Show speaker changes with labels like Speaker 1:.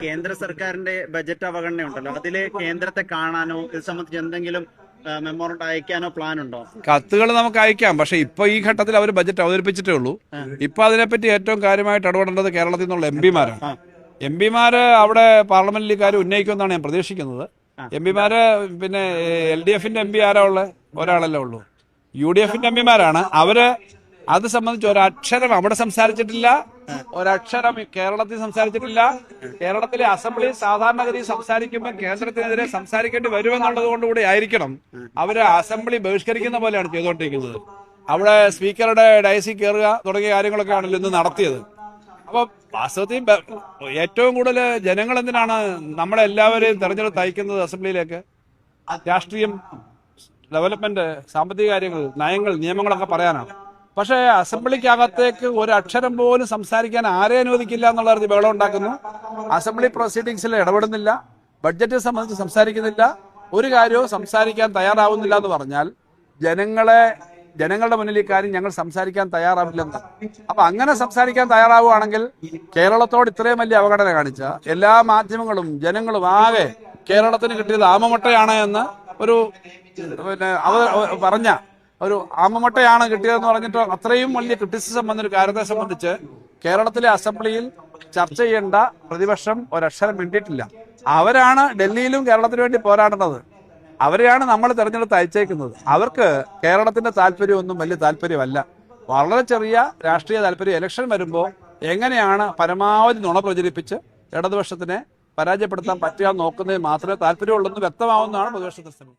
Speaker 1: കേന്ദ്ര സർക്കാരിന്റെ ബജറ്റ് അവഗണന ഉണ്ടല്ലോ, അതില് കേന്ദ്രത്തെ കാണാനോ ഇത് സംബന്ധിച്ച് എന്തെങ്കിലും മെമ്മോറണ്ടം അയക്കാനോ പ്ലാൻ ഉണ്ടോ?
Speaker 2: കത്തുകൾ നമുക്ക് അയക്കാം. പക്ഷെ ഇപ്പൊ ഈ ഘട്ടത്തിൽ അവർ ബജറ്റ് അവതരിപ്പിച്ചിട്ടേ ഉള്ളൂ. ഇപ്പൊ അതിനെപ്പറ്റി ഏറ്റവും കാര്യമായിട്ട് ഇടപെടേണ്ടത് കേരളത്തിൽ നിന്നുള്ള എംപിമാരാണ്. എംപിമാര് അവിടെ പാർലമെന്റിൽ കാര്യം ഉന്നയിക്കുമെന്നാണ് ഞാൻ പ്രതീക്ഷിക്കുന്നത്. എംപിമാര് പിന്നെ LDFന്റെ എംപി ആരാ ഉള്ളത്? ഒരാളല്ലേ ഉള്ളൂ. UDFന്റെ എംപിമാരാണ്. അവര് അത് സംബന്ധിച്ച് ഒരക്ഷരം അവിടെ സംസാരിച്ചിട്ടില്ല, ഒരക്ഷരം കേരളത്തിൽ സംസാരിച്ചിട്ടില്ല. കേരളത്തിലെ അസംബ്ലി സാധാരണഗതി സംസാരിക്കുമ്പോൾ കേന്ദ്രത്തിനെതിരെ സംസാരിക്കേണ്ടി വരുമെന്നുള്ളത് കൊണ്ടുകൂടി ആയിരിക്കണം അവര് അസംബ്ലി ബഹിഷ്കരിക്കുന്ന പോലെയാണ് ചെയ്തുകൊണ്ടിരിക്കുന്നത്. അവിടെ സ്പീക്കറുടെ ഡയസിൽ കയറുക തുടങ്ങിയ കാര്യങ്ങളൊക്കെ ആണല്ലോ ഇന്ന് നടത്തിയത്. അപ്പൊ വാസ്തവത്തിൽ ഏറ്റവും കൂടുതൽ ജനങ്ങൾ എന്തിനാണ് നമ്മളെല്ലാവരെയും തെരഞ്ഞെടുത്ത് അയക്കുന്നത് അസംബ്ലിയിലേക്ക്? രാഷ്ട്രീയം, ഡെവലപ്മെന്റ്, സാമ്പത്തിക കാര്യങ്ങൾ, നയങ്ങൾ, നിയമങ്ങളൊക്കെ പറയാനാണ്. പക്ഷേ അസംബ്ലിക്കകത്തേക്ക് ഒരു അക്ഷരം പോലും സംസാരിക്കാൻ ആരെ അനുവദിക്കില്ല എന്നുള്ള ബഹളം ഉണ്ടാക്കുന്നു. അസംബ്ലി പ്രൊസീഡിങ്സിൽ ഇടപെടുന്നില്ല, ബഡ്ജറ്റ് സംബന്ധിച്ച് സംസാരിക്കുന്നില്ല, ഒരു കാര്യവും സംസാരിക്കാൻ തയ്യാറാവുന്നില്ല എന്ന് പറഞ്ഞാൽ ജനങ്ങളുടെ മുന്നിൽ ഇക്കാര്യം ഞങ്ങൾ സംസാരിക്കാൻ തയ്യാറാവില്ലെന്ന്. അപ്പൊ അങ്ങനെ സംസാരിക്കാൻ തയ്യാറാവുകയാണെങ്കിൽ കേരളത്തോട് ഇത്രയും വലിയ അവഗണന കാണിച്ച എല്ലാ മാധ്യമങ്ങളും ജനങ്ങളും ആകെ കേരളത്തിന് കിട്ടിയത് ആമമുട്ടയാണ് എന്ന് ഒരു പറഞ്ഞ ഒരു ആമമുട്ടയാണ് കിട്ടിയതെന്ന് പറഞ്ഞിട്ട് അത്രയും വലിയ ക്രിറ്റിസിസം വന്നൊരു കാര്യത്തെ സംബന്ധിച്ച് കേരളത്തിലെ അസംബ്ലിയിൽ ചർച്ച ചെയ്യേണ്ട പ്രതിപക്ഷം ഒരക്ഷരം മിണ്ടിയിട്ടില്ല. അവരാണ് ഡൽഹിയിലും കേരളത്തിന് വേണ്ടി പോരാടുന്നത്. അവരെയാണ് നമ്മൾ തെരഞ്ഞെടുത്ത് അയച്ചേക്കുന്നത്. അവർക്ക് കേരളത്തിന്റെ താല്പര്യമൊന്നും വലിയ താല്പര്യമല്ല. വളരെ ചെറിയ രാഷ്ട്രീയ താല്പര്യം. ഇലക്ഷൻ വരുമ്പോൾ എങ്ങനെയാണ് പരമാവധി നുണ പ്രചരിപ്പിച്ച് ഇടതുപക്ഷത്തിനെ പരാജയപ്പെടുത്താൻ പറ്റുക നോക്കുന്നതിൽ മാത്രമേ താല്പര്യമുള്ളൂ എന്ന് വ്യക്തമാവുന്നതാണ് പ്രതിപക്ഷത്തിന്റെ ശ്രമം.